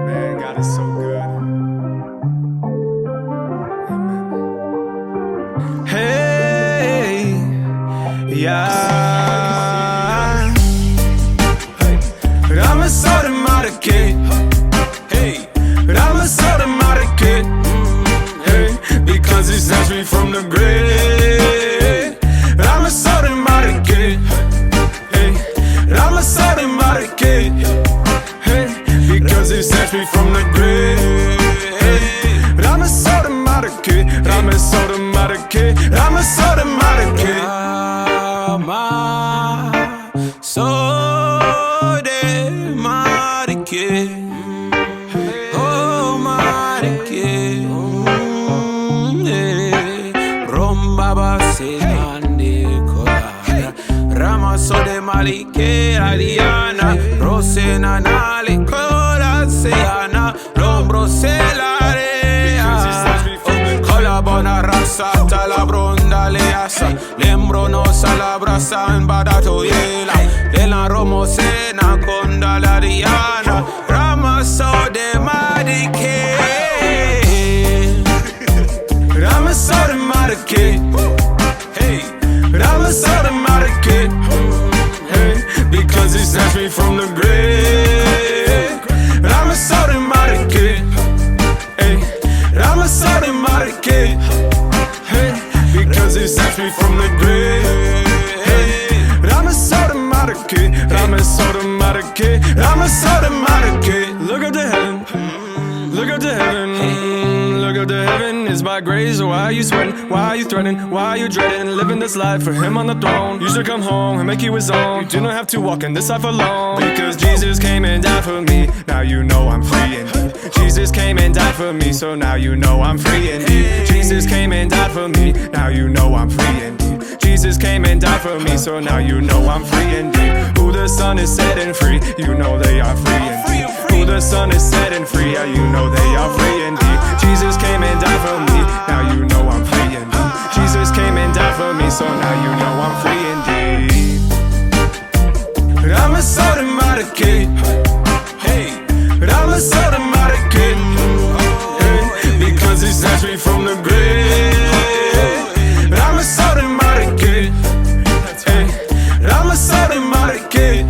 Man, God is so good. Amen. Hey, yeah. I'm a sort market. Hey, I'm a sort market. Hey, because he snatched me from the grave. I'm a sort market. Hey, I'm a sort market. Hey, because he snatched me from the grave. I'm a sort market. I'm a sort market. I'm a sort market. Oh, marike, Rombaba Senande Kola, Rama Sode Malike, Aliana, Rosena Nale, Kola Seana, Lombro Selarea, Colabona Rasa, Talabronda Leasa, Lembrono Salabrasa, and Badato Yela, Dela Romo Sena, Conda Lariana. So de marike, Rama so de marike, hey, Rama so de marike, hey, because he snatched me from the grave. Rama so de marike, hey, Rama so de marike, hey, because he snatched me from the grave. Rama so de marike, Rama so de marike, Rama so de marike. Look up to heaven, look up to heaven, look up to heaven. Is my grace, so why are you sweating? Why are you threatening? Why are you dreading? Living this life for him on the throne. You should come home and make you his own. You do not have to walk in this life alone, because Jesus came and died for me. Now you know I'm free indeed. Jesus came and died for me, so now you know I'm free indeed. Jesus came and died for me, now you know I'm free indeed. Jesus came and died for me, so now you know I'm free indeed. Who the Son is setting free, you know they are free indeed. Who the Son is setting free, yeah, you know they are free indeed. Jesus came and died for me, now you know I'm free indeed. Jesus came and died for me, so now you know I'm free indeed. Rama so de marike, hey, Rama so de marike, hey, because he snatched me from the grave. Rama so de marike, hey, Rama so de marike,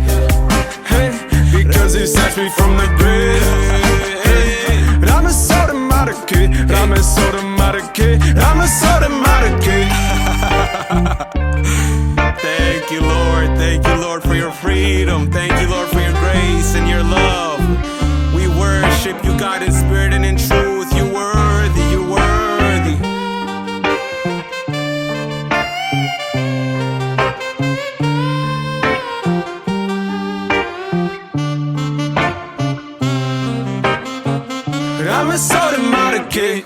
hey, because he snatched me from the grave. Rama so de marike, Rama so de marike, Rama so de marike. Thank you, Lord, for your freedom. Thank you, Lord, for your grace and your love. We worship you, God, in spirit and in truth. You're worthy, you're worthy. I'm a sort of market.